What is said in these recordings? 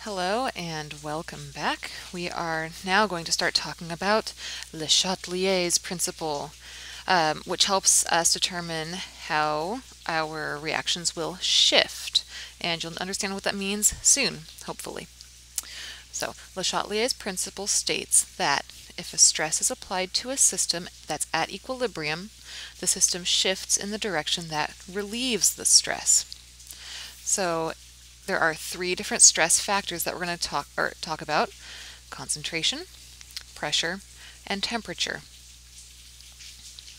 Hello and welcome back. We are now going to start talking about Le Chatelier's principle, which helps us determine how our reactions will shift. And you'll understand what that means soon, hopefully. So, Le Chatelier's principle states that if a stress is applied to a system that's at equilibrium, the system shifts in the direction that relieves the stress. So, there are three different stress factors that we're going to talk about: concentration, pressure, and temperature.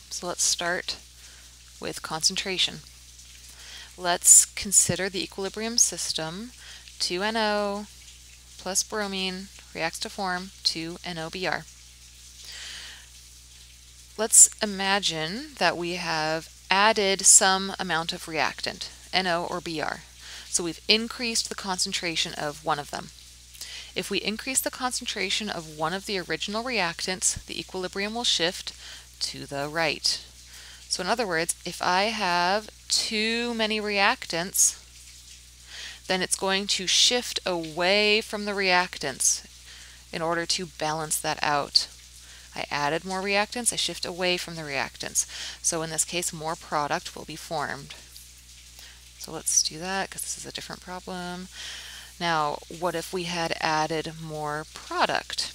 So let's start with concentration. Let's consider the equilibrium system. 2NO plus bromine reacts to form 2NOBr. Let's imagine that we have added some amount of reactant, NO or Br. So we've increased the concentration of one of them. If we increase the concentration of one of the original reactants, the equilibrium will shift to the right. So in other words, if I have too many reactants, then it's going to shift away from the reactants in order to balance that out. I added more reactants, I shift away from the reactants. So in this case, more product will be formed. So let's do that because this is a different problem. Now, what if we had added more product?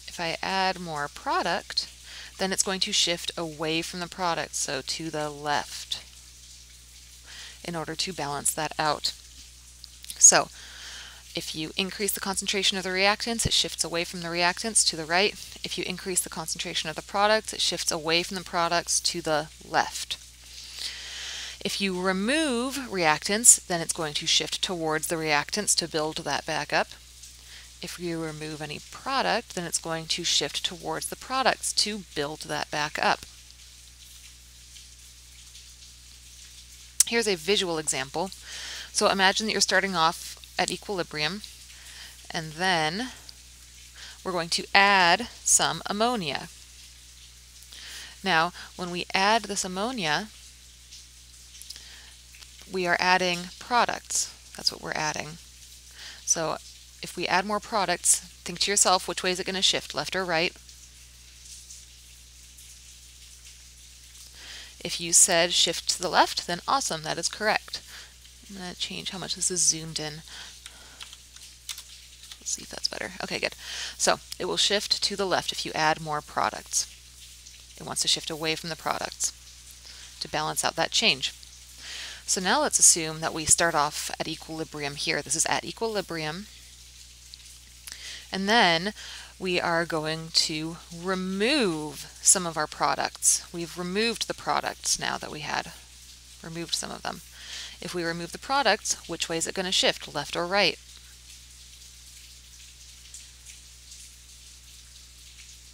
If I add more product, then it's going to shift away from the product, so to the left, in order to balance that out. So, if you increase the concentration of the reactants, it shifts away from the reactants to the right. If you increase the concentration of the products, it shifts away from the products to the left. If you remove reactants, then it's going to shift towards the reactants to build that back up. If you remove any product, then it's going to shift towards the products to build that back up. Here's a visual example. So imagine that you're starting off at equilibrium, and then we're going to add some ammonia. Now, when we add this ammonia, we are adding products. That's what we're adding. So if we add more products, think to yourself, which way is it going to shift, left or right? If you said shift to the left, then awesome, that is correct. I'm going to change how much this is zoomed in. Let's see if that's better. Okay, good. So it will shift to the left if you add more products. It wants to shift away from the products to balance out that change. So now let's assume that we start off at equilibrium here. This is at equilibrium. And then we are going to remove some of our products. We've removed the products now that we had removed some of them. If we remove the products, which way is it going to shift, left or right?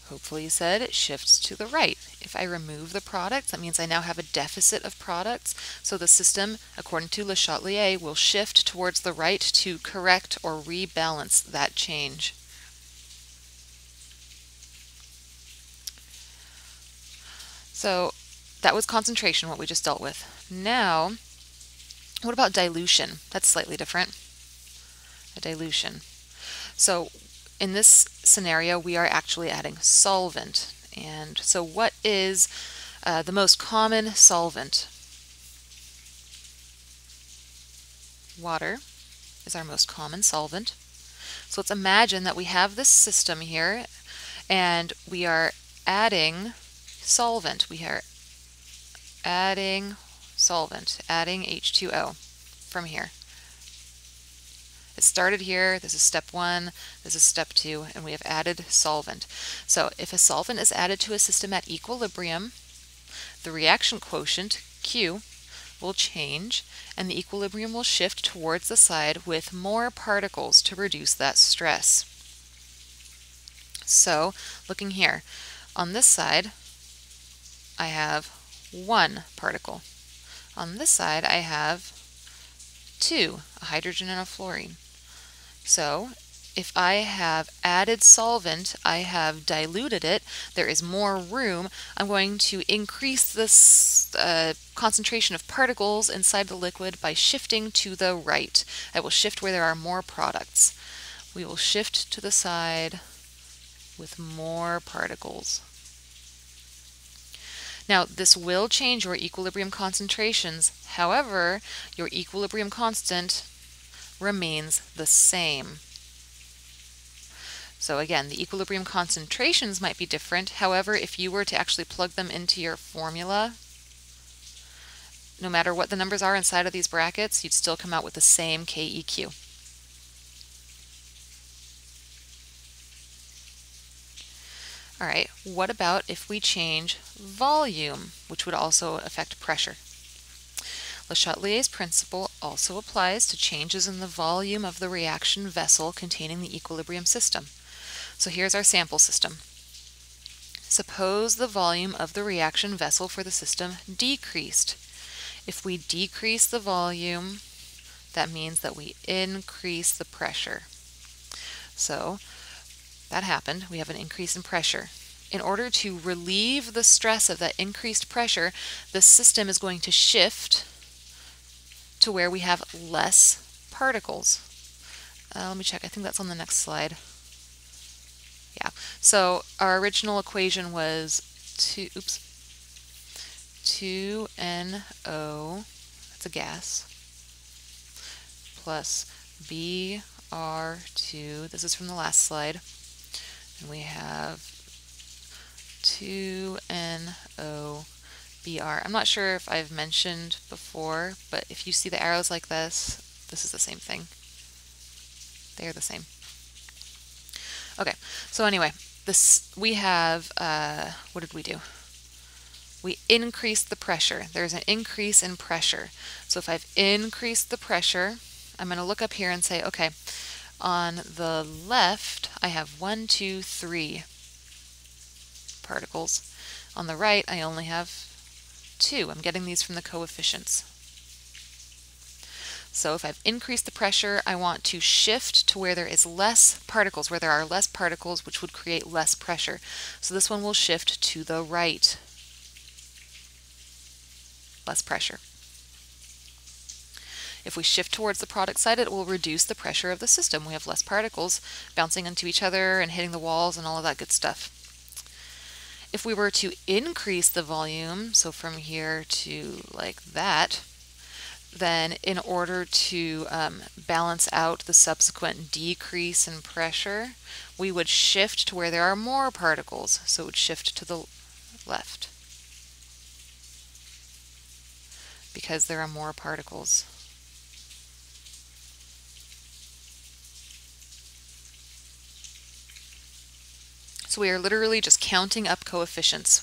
Hopefully you said it shifts to the right. If I remove the products, that means I now have a deficit of products. So the system, according to Le Chatelier, will shift towards the right to correct or rebalance that change. So that was concentration, what we just dealt with. Now, what about dilution? That's slightly different. A dilution. So in this scenario, we are actually adding solvent. And so what is the most common solvent? Water is our most common solvent. So let's imagine that we have this system here and we are adding solvent. We are adding solvent, adding H2O from here. It started here, this is step 1, this is step 2, and we have added solvent. So if a solvent is added to a system at equilibrium, the reaction quotient, Q, will change, and the equilibrium will shift towards the side with more particles to reduce that stress. So, looking here, on this side, I have 1 particle. On this side, I have 2, a hydrogen and a fluorine. So if I have added solvent, I have diluted it, there is more room. I'm going to increase this concentration of particles inside the liquid by shifting to the right. I will shift where there are more products. we will shift to the side with more particles. Now, this will change your equilibrium concentrations. However, your equilibrium constant remains the same. So again, the equilibrium concentrations might be different. However, if you were to actually plug them into your formula, no matter what the numbers are inside of these brackets, you'd still come out with the same KEQ. All right, what about if we change volume, which would also affect pressure? Le Chatelier's principle also applies to changes in the volume of the reaction vessel containing the equilibrium system. So here's our sample system. Suppose the volume of the reaction vessel for the system decreased. If we decrease the volume, that means that we increase the pressure. So that happened. We have an increase in pressure. In order to relieve the stress of that increased pressure, the system is going to shift to where we have less particles. Let me check. I think that's on the next slide. Yeah. So our original equation was 2NO, that's a gas, plus Br2, this is from the last slide, and we have 2NOBr. I'm not sure if I've mentioned before, but if you see the arrows like this is the same thing. They are the same. Okay, so anyway, we have, what did we do? We increased the pressure. There's an increase in pressure. So if I've increased the pressure, I'm going to look up here and say, okay, on the left, I have 1, 2, 3 particles. On the right, I only have 2. I'm getting these from the coefficients. So if I've increased the pressure, I want to shift to where there is less particles, where there are less particles, which would create less pressure. So this one will shift to the right. Less pressure. If we shift towards the product side, it will reduce the pressure of the system. We have less particles bouncing into each other and hitting the walls and all of that good stuff. If we were to increase the volume, so from here to like that, then in order to balance out the subsequent decrease in pressure, we would shift to where there are more particles. So it would shift to the left because there are more particles. So we are literally just counting up coefficients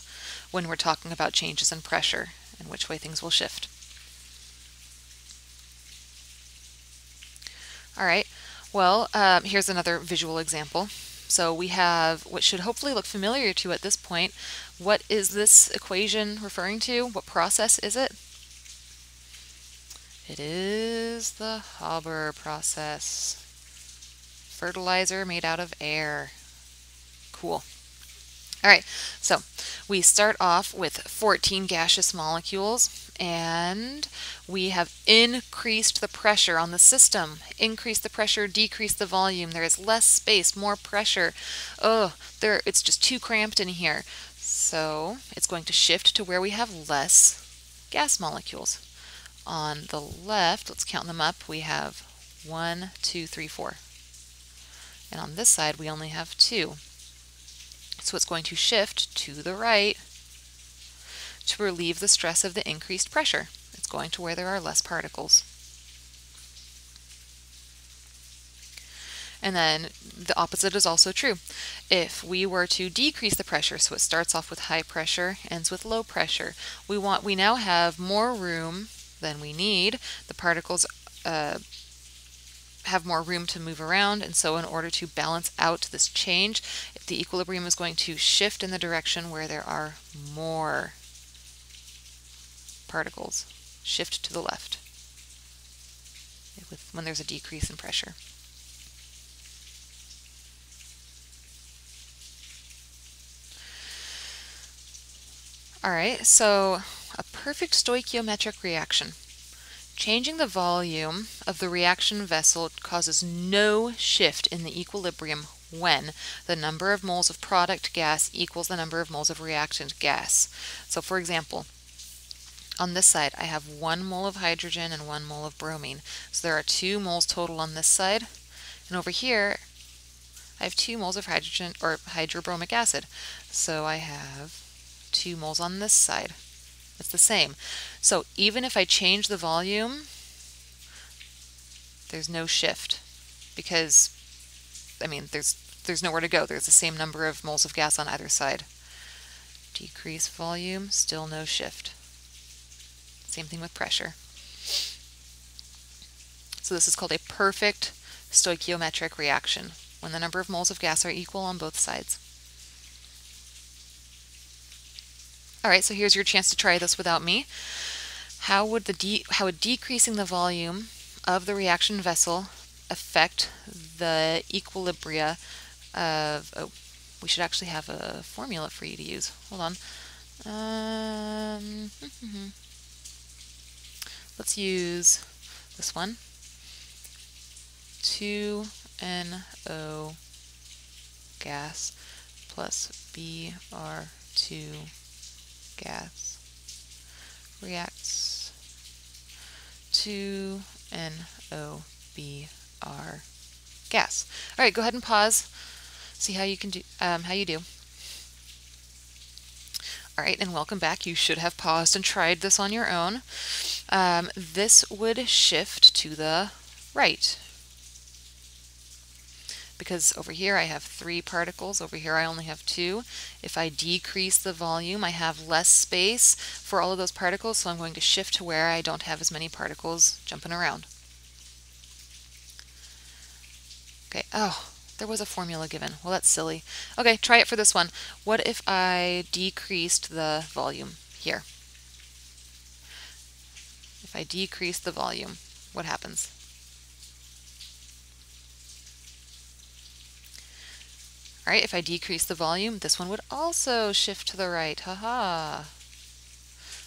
when we're talking about changes in pressure and which way things will shift. All right, well, here's another visual example. So we have what should hopefully look familiar to you at this point. What is this equation referring to? What process is it? It is the Haber process. Fertilizer made out of air. Cool. All right, so we start off with 14 gaseous molecules, and we have increased the pressure on the system. Increase the pressure, decrease the volume. There is less space, more pressure. It's just too cramped in here. So it's going to shift to where we have less gas molecules. On the left, let's count them up. We have 1, 2, 3, 4. And on this side, we only have 2. So it's going to shift to the right to relieve the stress of the increased pressure. It's going to where there are less particles. And then the opposite is also true. If we were to decrease the pressure, so it starts off with high pressure, ends with low pressure, we now have more room than we need. The particles have more room to move around, and so in order to balance out this change, the equilibrium is going to shift in the direction where there are more particles. Shift to the left when there's a decrease in pressure. All right, so a perfect stoichiometric reaction. Changing the volume of the reaction vessel causes no shift in the equilibrium when the number of moles of product gas equals the number of moles of reactant gas. So for example, on this side I have 1 mole of hydrogen and 1 mole of bromine. So there are 2 moles total on this side. And over here I have 2 moles of hydrogen or hydrobromic acid. So I have 2 moles on this side. It's the same. So even if I change the volume, there's no shift because, I mean, there's nowhere to go. There's the same number of moles of gas on either side. Decrease volume, still no shift. Same thing with pressure. So this is called a perfect stoichiometric reaction, when the number of moles of gas are equal on both sides. All right, so here's your chance to try this without me. How would decreasing the volume of the reaction vessel affect the equilibria of, oh, we should actually have a formula for you to use. Hold on. Let's use this one. 2NO gas plus Br2 gas reacts 2NOBr gas. All right, go ahead and pause. See how you can do. How you do. All right, and welcome back. You should have paused and tried this on your own. This would shift to the right, because over here I have 3 particles, over here I only have 2. If I decrease the volume, I have less space for all of those particles, so I'm going to shift to where I don't have as many particles jumping around. Okay, oh, there was a formula given. Well, that's silly. Okay, try it for this one. What if I decreased the volume here? If I decrease the volume, what happens? All right, if I decrease the volume, this one would also shift to the right. Haha.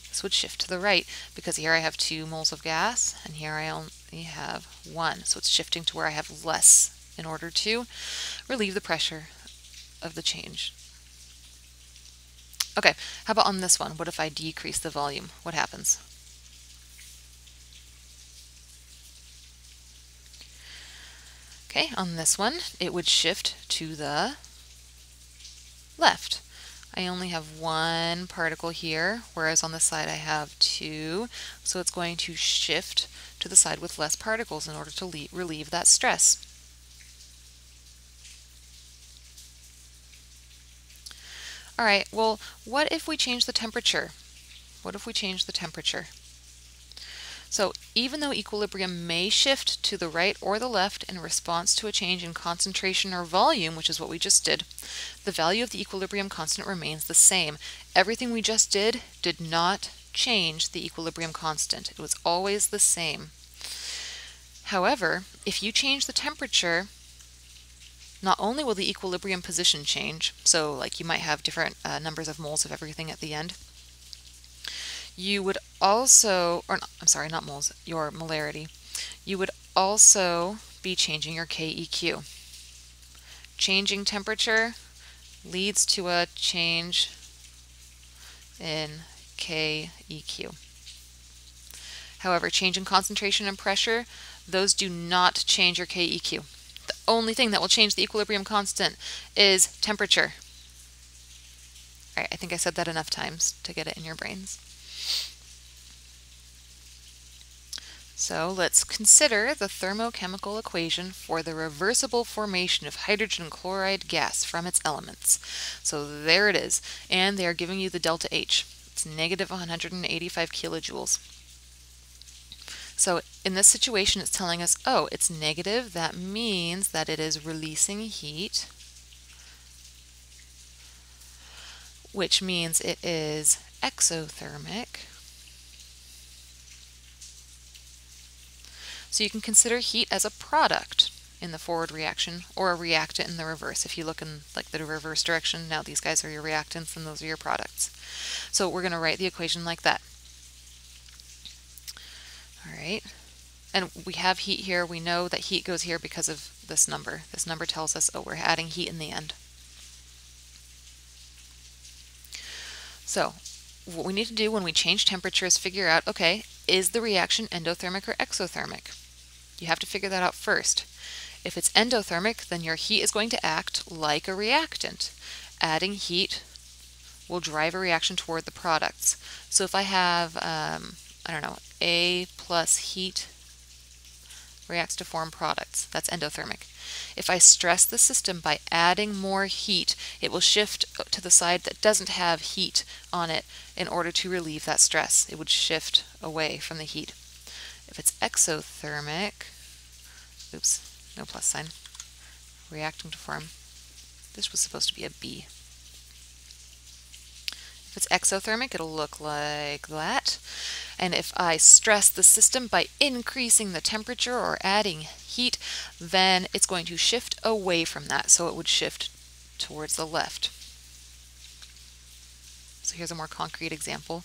This would shift to the right because here I have 2 moles of gas and here I only have 1. So it's shifting to where I have less in order to relieve the pressure of the change. Okay, how about on this one? What if I decrease the volume? What happens? Okay, on this one, it would shift to the left. I only have 1 particle here, whereas on this side I have 2, so it's going to shift to the side with less particles in order to relieve that stress. All right, well, what if we change the temperature? What if we change the temperature? So even though equilibrium may shift to the right or the left in response to a change in concentration or volume, which is what we just did, the value of the equilibrium constant remains the same. Everything we just did not change the equilibrium constant. It was always the same. However, if you change the temperature, not only will the equilibrium position change, so like you might have different numbers of moles of everything at the end, you would also, or I'm sorry, not moles, your molarity, you would also be changing your KEQ. Changing temperature leads to a change in KEQ. However, change in concentration and pressure, those do not change your KEQ. The only thing that will change the equilibrium constant is temperature. All right, I think I said that enough times to get it in your brains. So let's consider the thermochemical equation for the reversible formation of hydrogen chloride gas from its elements. So there it is, and they are giving you the delta H. It's negative 185 kilojoules. So in this situation, it's telling us, oh, it's negative. That means that it is releasing heat, which means it is exothermic. So you can consider heat as a product in the forward reaction or a reactant in the reverse. If you look in like the reverse direction, now these guys are your reactants and those are your products. So we're going to write the equation like that. All right. And we have heat here. We know that heat goes here because of this number. This number tells us, oh, we're adding heat in the end. So what we need to do when we change temperature is figure out, okay, is the reaction endothermic or exothermic? You have to figure that out first. If it's endothermic, then your heat is going to act like a reactant. Adding heat will drive a reaction toward the products. So if I have, I don't know, A plus heat reacts to form products, that's endothermic. If I stress the system by adding more heat, it will shift to the side that doesn't have heat on it in order to relieve that stress. It would shift away from the heat. If it's exothermic, oops, no plus sign, reacting to form, this was supposed to be a B. If it's exothermic, it'll look like that. And if I stress the system by increasing the temperature or adding heat, then it's going to shift away from that. So it would shift towards the left. So here's a more concrete example.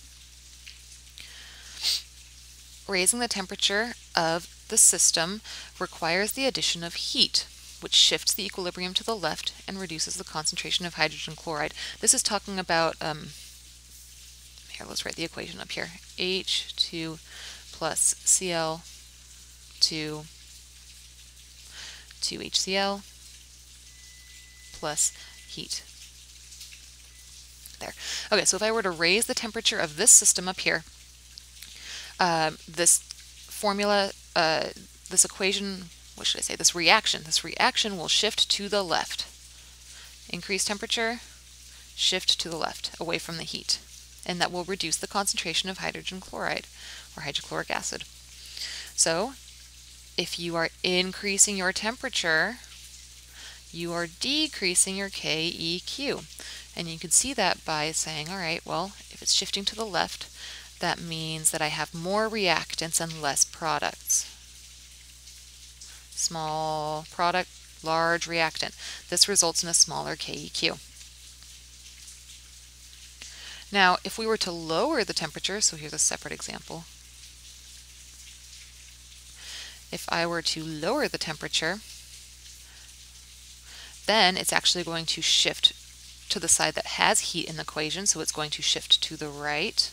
Raising the temperature of the system requires the addition of heat, which shifts the equilibrium to the left and reduces the concentration of hydrogen chloride. This is talking about, here, let's write the equation up here. H2 plus Cl 2 HCl plus heat. There. Okay, so if I were to raise the temperature of this system up here, this formula, this equation, what should I say, this reaction will shift to the left. Increase temperature, shift to the left, away from the heat. And that will reduce the concentration of hydrogen chloride or hydrochloric acid. So if you are increasing your temperature, you are decreasing your KEQ. And you can see that by saying, all right, well, if it's shifting to the left, that means that I have more reactants and less products. Small product, large reactant. This results in a smaller KEQ. Now, if we were to lower the temperature, so here's a separate example. If I were to lower the temperature, then it's actually going to shift to the side that has heat in the equation, so it's going to shift to the right.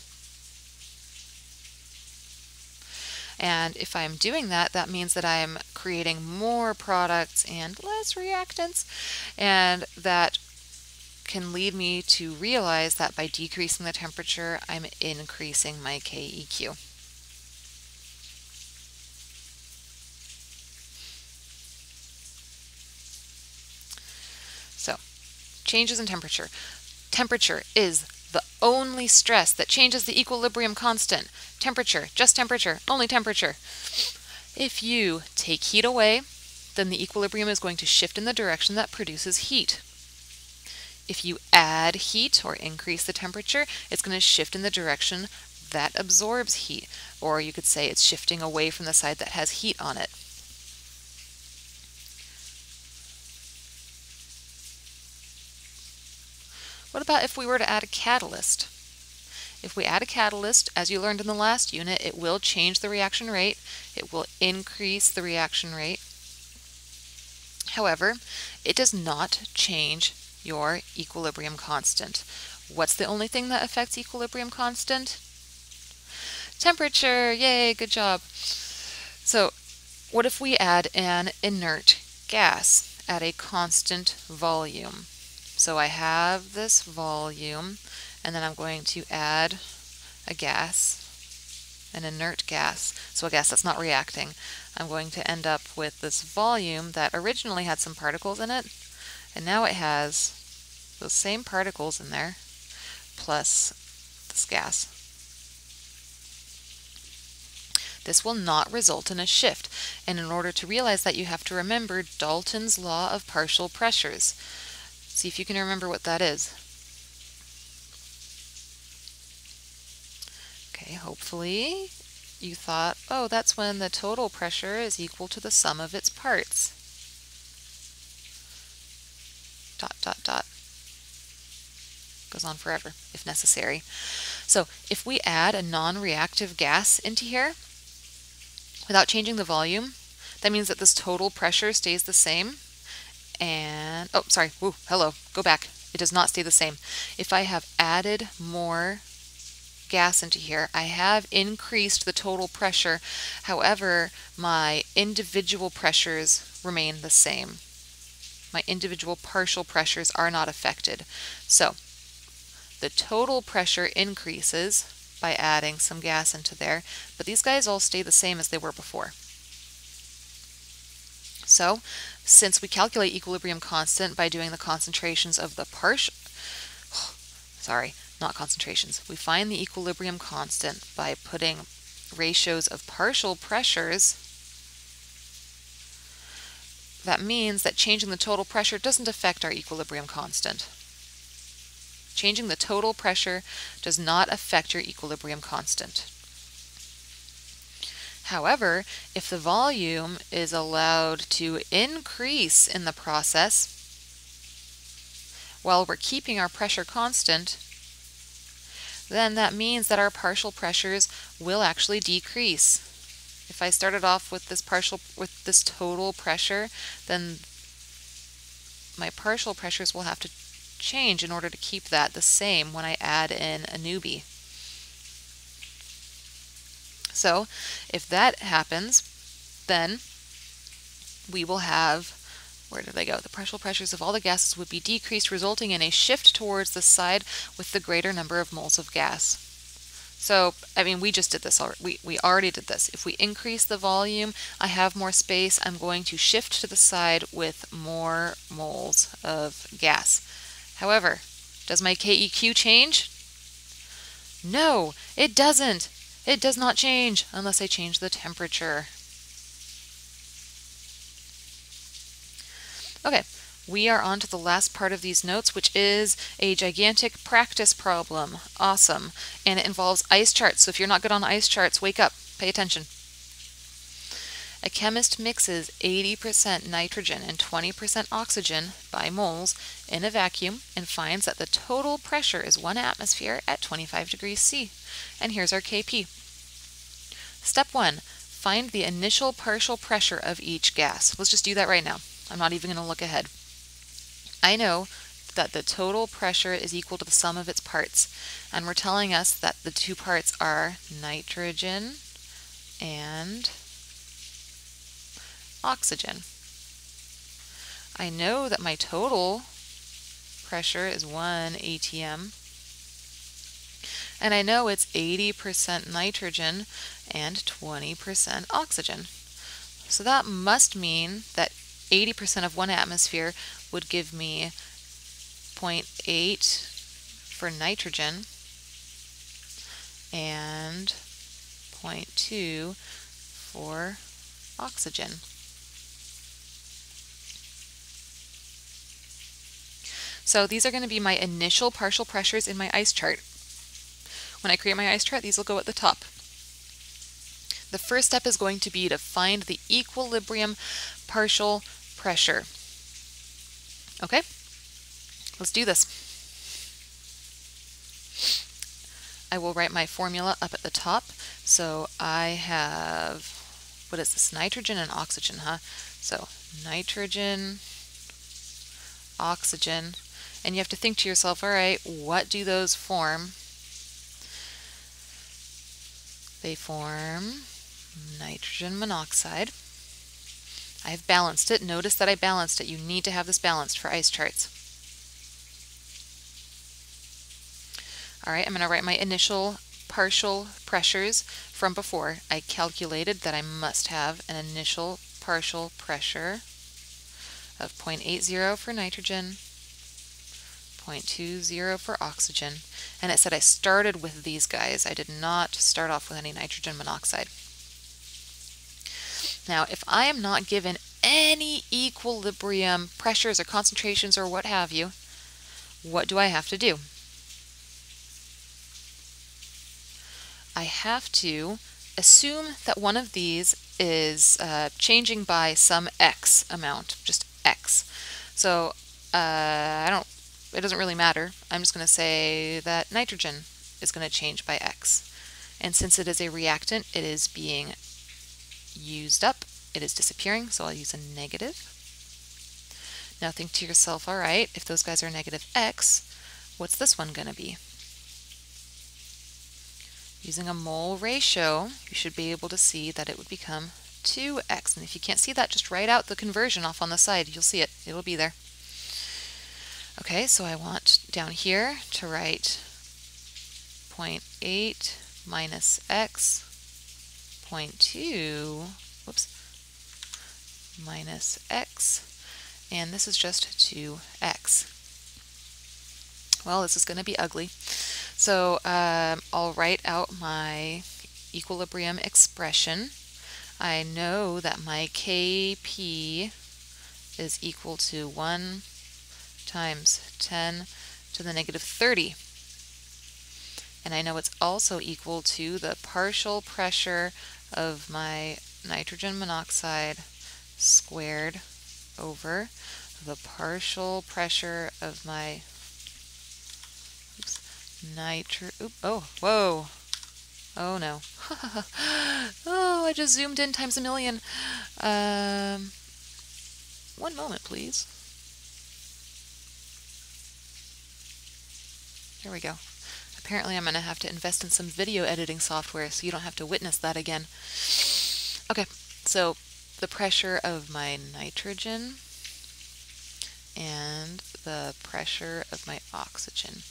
And if I'm doing that, that means that I'm creating more products and less reactants, and that can lead me to realize that by decreasing the temperature, I'm increasing my KEQ. So, changes in temperature. Temperature is the only stress that changes the equilibrium constant. Temperature, just temperature, only temperature. If you take heat away, then the equilibrium is going to shift in the direction that produces heat. If you add heat or increase the temperature, it's going to shift in the direction that absorbs heat. Or you could say it's shifting away from the side that has heat on it. What about if we were to add a catalyst? If we add a catalyst, as you learned in the last unit, it will change the reaction rate. It will increase the reaction rate. However, it does not change your equilibrium constant. What's the only thing that affects equilibrium constant? Temperature! Yay, good job. So, what if we add an inert gas at a constant volume? So I have this volume, and then I'm going to add a gas, an inert gas, so a gas that's not reacting. I'm going to end up with this volume that originally had some particles in it, and now it has those same particles in there, plus this gas. This will not result in a shift, and in order to realize that, you have to remember Dalton's law of partial pressures. See if you can remember what that is. Okay, hopefully you thought, oh, that's when the total pressure is equal to the sum of its parts. Dot, dot, dot. Goes on forever, if necessary. So if we add a non-reactive gas into here, without changing the volume, that means that this total pressure stays the same. And, oh, sorry, woo, hello, go back. It does not stay the same. If I have added more gas into here, I have increased the total pressure. However, my individual pressures remain the same. My individual partial pressures are not affected. So the total pressure increases by adding some gas into there, but these guys all stay the same as they were before. So since we calculate equilibrium constant by doing the concentrations of the not concentrations. We find the equilibrium constant by putting ratios of partial pressures. That means that changing the total pressure doesn't affect our equilibrium constant. Changing the total pressure does not affect your equilibrium constant. However, if the volume is allowed to increase in the process while we're keeping our pressure constant, then that means that our partial pressures will actually decrease. If I started off with this total pressure, then my partial pressures will have to change in order to keep that the same when I add in a newbie. So if that happens, then we will have, where did they go? The partial pressures of all the gases would be decreased, resulting in a shift towards the side with the greater number of moles of gas. So, I mean, we just did this already. We already did this. If we increase the volume, I have more space. I'm going to shift to the side with more moles of gas. However, does my KEQ change? No, it doesn't. It does not change unless I change the temperature. Okay, we are on to the last part of these notes, which is a gigantic practice problem. Awesome. And it involves ice charts. So if you're not good on ice charts, wake up, pay attention. A chemist mixes 80% nitrogen and 20% oxygen by moles in a vacuum and finds that the total pressure is 1 atmosphere at 25 degrees C. And here's our KP. Step 1, find the initial partial pressure of each gas. Let's just do that right now. I'm not even going to look ahead. I know that the total pressure is equal to the sum of its parts, and we're telling us that the two parts are nitrogen and oxygen. I know that my total pressure is 1 atm, and I know it's 80% nitrogen and 20% oxygen. So that must mean that 80% of 1 atmosphere would give me 0.8 for nitrogen and 0.2 for oxygen. So these are going to be my initial partial pressures in my ice chart. When I create my ice chart, these will go at the top. The first step is going to be to find the equilibrium partial pressure. Okay, let's do this. I will write my formula up at the top. So I have, what is this, nitrogen and oxygen, huh? So nitrogen, oxygen, and you have to think to yourself, all right, what do those form? They form nitrogen monoxide. I have balanced it. Notice that I balanced it. You need to have this balanced for ice charts. All right, I'm going to write my initial partial pressures from before. I calculated that I must have an initial partial pressure of 0.80 for nitrogen, 0.20 for oxygen, and it said I started with these guys. I did not start off with any nitrogen monoxide. Now, if I am not given any equilibrium pressures or concentrations or what have you, what do I have to do? I have to assume that one of these is changing by some X amount, just X. So it doesn't really matter. I'm just going to say that nitrogen is going to change by X. And since it is a reactant, it is being used up. It is disappearing, so I'll use a negative. Now think to yourself, all right, if those guys are negative x, what's this one going to be? Using a mole ratio, you should be able to see that it would become 2x. And if you can't see that, just write out the conversion off on the side. You'll see it. It'll be there. Okay, so I want down here to write 0.8 minus x, 0.2, whoops, minus x, and this is just 2x. Well, this is going to be ugly. So I'll write out my equilibrium expression. I know that my Kp is equal to 1 times 10 to the negative 30. And I know it's also equal to the partial pressure of my nitrogen monoxide squared over the partial pressure of my whoa. Oh no. Oh, I just zoomed in times a million. 1 moment, please. There we go. Apparently I'm going to have to invest in some video editing software so you don't have to witness that again. Okay, so the pressure of my nitrogen and the pressure of my oxygen.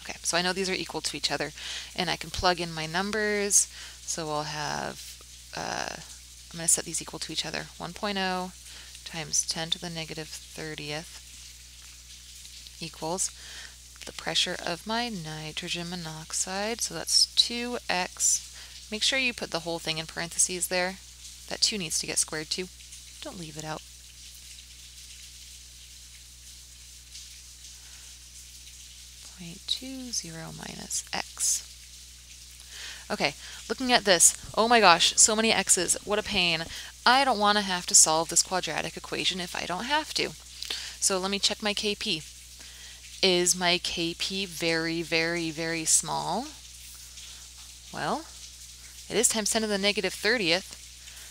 Okay, so I know these are equal to each other, and I can plug in my numbers. So I'll have, I'm going to set these equal to each other. 1.0 times 10 to the negative 30th equals the pressure of my nitrogen monoxide, so that's 2x. Make sure you put the whole thing in parentheses there. That 2 needs to get squared too. Don't leave it out. .20 minus x. Okay, looking at this, oh my gosh, so many x's, what a pain. I don't want to have to solve this quadratic equation if I don't have to. So let me check my Kp. Is my Kp very, very, very small? Well, it is times 10 to the negative 30th.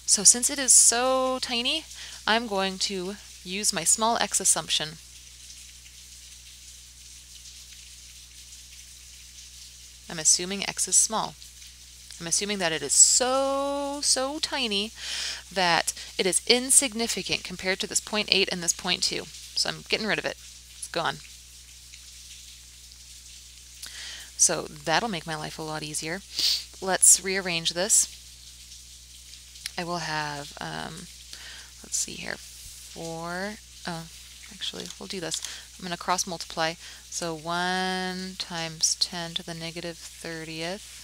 So since it is so tiny, I'm going to use my small x assumption. I'm assuming x is small. I'm assuming that it is so tiny that it is insignificant compared to this 0.8 and this 0.2. So I'm getting rid of it. It's gone. So that'll make my life a lot easier. Let's rearrange this. I will have, let's see here, actually, we'll do this. I'm going to cross multiply. So 1 times 10 to the negative 30th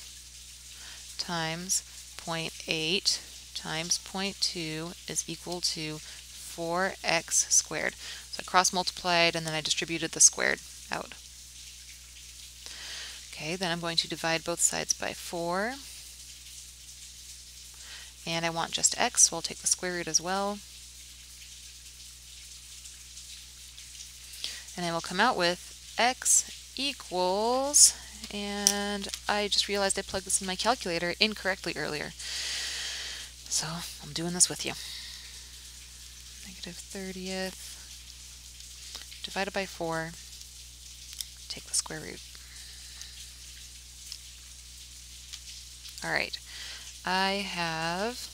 times 0.8 times 0.2 is equal to 4x squared. So I cross multiplied and then I distributed the squared out. Okay, then I'm going to divide both sides by 4. And I want just x, so I'll take the square root as well. And I will come out with x equals, and I just realized I plugged this in my calculator incorrectly earlier. So I'm doing this with you. Negative 30th divided by 4, take the square root. Alright, I have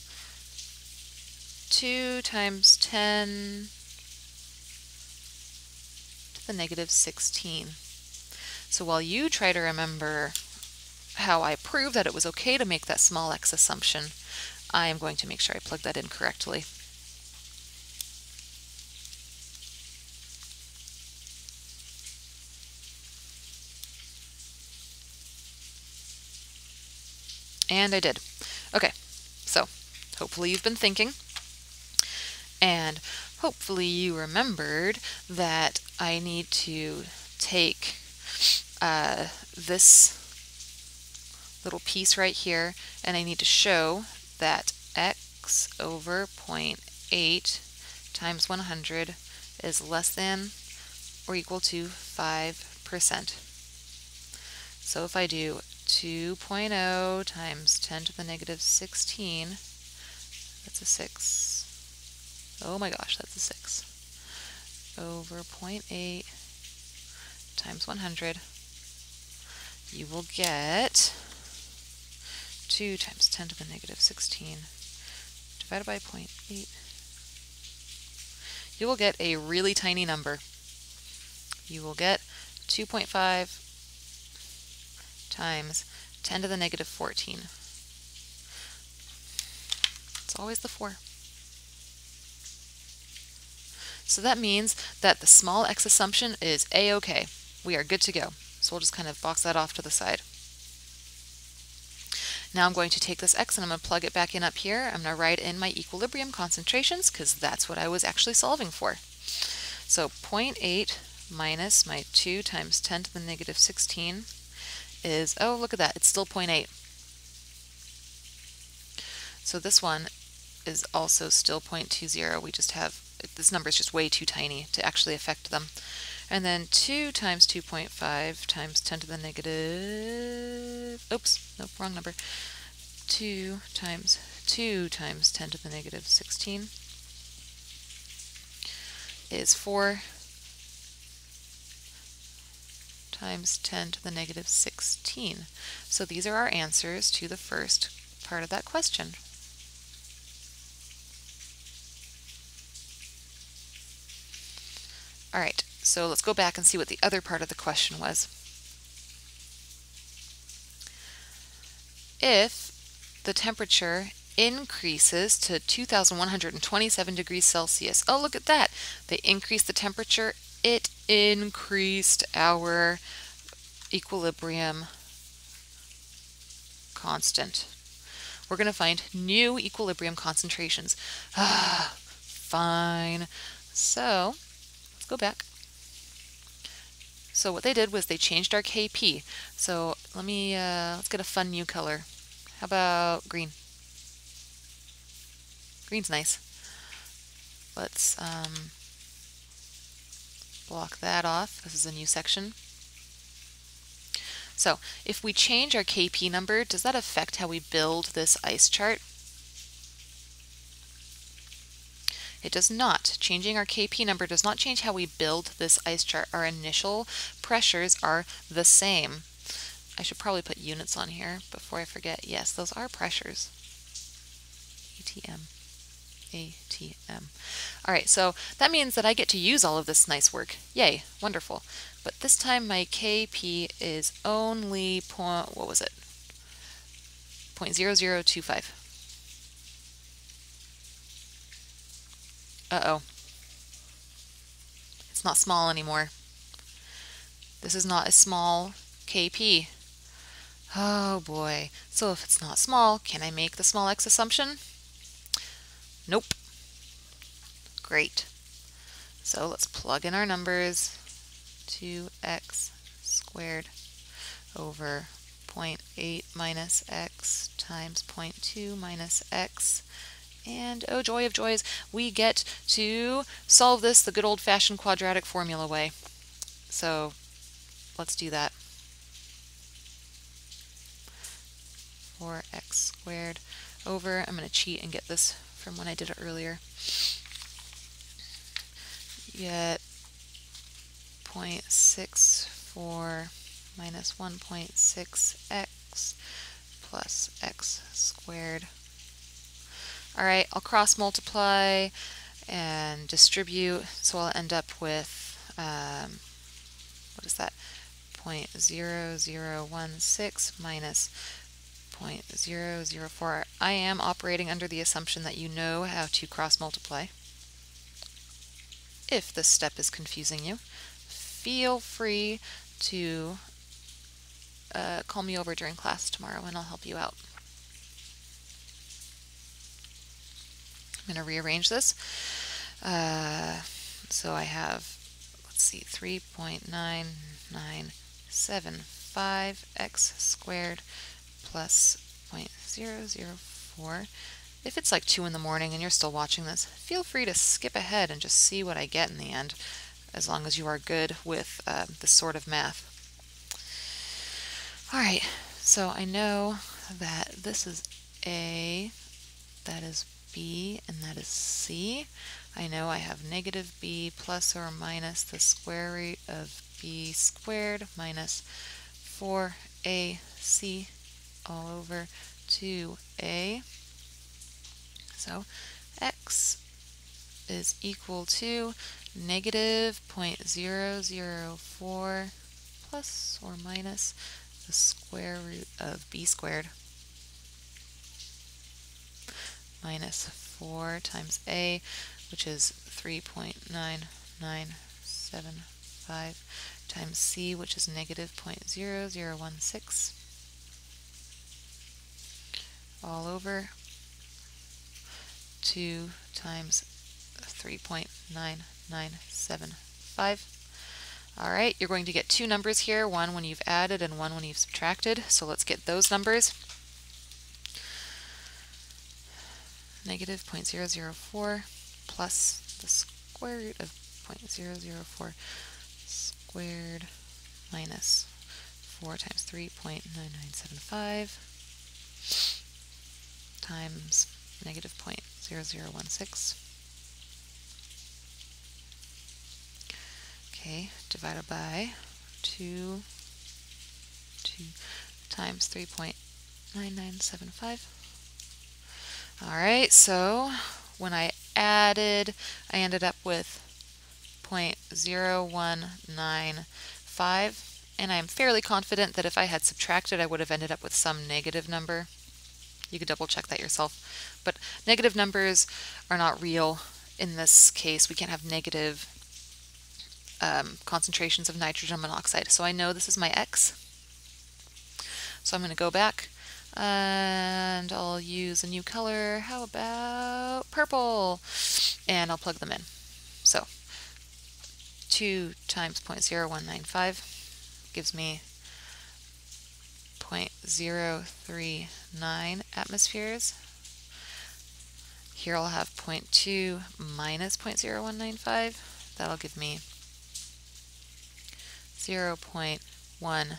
2 times 10 to the negative 16. So while you try to remember how I proved that it was okay to make that small x assumption, I am going to make sure I plug that in correctly. And I did. Okay, so hopefully you've been thinking, and hopefully you remembered that I need to take this little piece right here, and I need to show that x over 0.8 times 100 is less than or equal to 5%. So if I do 2.0 times 10 to the negative 16 that's a 6. Oh my gosh, that's a 6. Over 0.8 times 100, you will get 2 times 10 to the negative 16 divided by 0.8. You will get a really tiny number. You will get 2.5 times 10 to the negative 14. It's always the 4. So that means that the small x assumption is a-okay. We are good to go. So we'll just kind of box that off to the side. Now I'm going to take this x and I'm going to plug it back in up here. I'm going to write in my equilibrium concentrations because that's what I was actually solving for. So 0.8 minus my 2 times 10 to the negative 16 is, oh, look at that, it's still 0.8. So this one is also still 0.20. We just have, this number is just way too tiny to actually affect them. And then 2 times 2.5 times 10 to the negative, oops, nope, wrong number. 2 times 10 to the negative 16 is 4 times 10 to the negative 16. So these are our answers to the first part of that question. All right, so let's go back and see what the other part of the question was. If the temperature increases to 2,127 degrees Celsius, oh, look at that. They increased the temperature. It increased our equilibrium constant. We're going to find new equilibrium concentrations. Fine. So let's go back. So what they did was they changed our Kp. So let's get a fun new color. How about green? Green's nice. Let's block that off. This is a new section. So if we change our Kp number, does that affect how we build this ice chart? It does not. Changing our Kp number does not change how we build this ice chart. Our initial pressures are the same. I should probably put units on here before I forget. Yes, those are pressures. ATM. ATM. All right, so that means that I get to use all of this nice work. Yay, wonderful. But this time my Kp is only what was it? 0.0025. Uh-oh. It's not small anymore. This is not a small Kp. Oh boy. So if it's not small, can I make the small x assumption? Nope. Great. So let's plug in our numbers. 2x squared over 0.8 minus x times 0.2 minus x. And oh joy of joys, we get to solve this the good old-fashioned quadratic formula way. So let's do that. 4x squared over, I'm going to cheat and get this from when I did it earlier. You get 0.64 minus 1.6x plus x squared. All right, I'll cross multiply and distribute, so I'll end up with, what is that, 0.0016 minus 0.004. I am operating under the assumption that you know how to cross multiply. If this step is confusing you, feel free to call me over during class tomorrow and I'll help you out. I'm going to rearrange this. So I have, let's see, 3.9975x squared plus 0.004. If it's like 2 in the morning and you're still watching this, feel free to skip ahead and just see what I get in the end, as long as you are good with this sort of math. All right, so I know that this is A, that is B, and that is C. I know I have negative B plus or minus the square root of B squared minus 4AC all over 2A. So X is equal to negative 0.004 plus or minus the square root of B squared minus 4 times A, which is 3.9975 times C, which is negative 0.0016 all over 2 times 3.9975. All right, you're going to get two numbers here, one when you've added and one when you've subtracted. So let's get those numbers. Negative 0.004 plus the square root of 0.004 squared minus 4 times 3.9975 times negative 0.0016. Okay, divided by 2 times 3.9975. All right, so when I added, I ended up with 0.0195, and I'm fairly confident that if I had subtracted, I would have ended up with some negative number. You could double check that yourself. But negative numbers are not real in this case. We can't have negative concentrations of nitrogen monoxide. So I know this is my X. So I'm going to go back and I'll use a new color. How about purple? And I'll plug them in. So 2 times 0.0195 gives me 0.039 atmospheres. Here I'll have 0.2 minus 0.0195. That'll give me 0.18.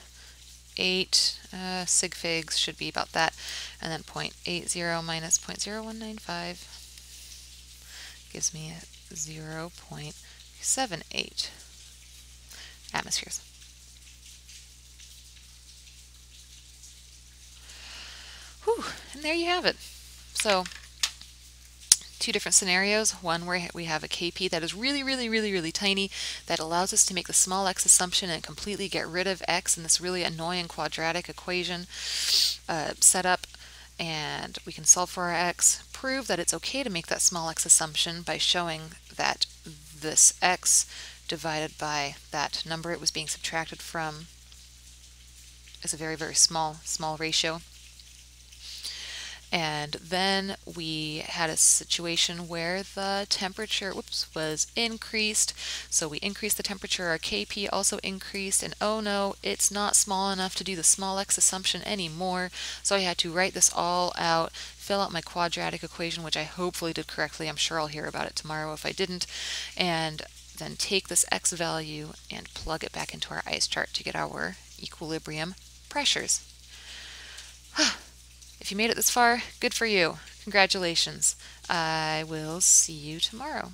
Sig figs should be about that. And then 0.80 minus 0.0195 gives me 0.78 atmospheres. Whew, and there you have it. So two different scenarios, one where we have a KP that is really tiny that allows us to make the small x assumption and completely get rid of x in this really annoying quadratic equation setup, and we can solve for our x, prove that it's okay to make that small x assumption by showing that this x divided by that number it was being subtracted from is a very small ratio. And then we had a situation where the temperature was increased. So we increased the temperature, our KP also increased, and oh no, it's not small enough to do the small x assumption anymore. So I had to write this all out, fill out my quadratic equation, which I hopefully did correctly. I'm sure I'll hear about it tomorrow if I didn't. And then take this x value and plug it back into our ice chart to get our equilibrium pressures. If you made it this far, good for you. Congratulations. I will see you tomorrow.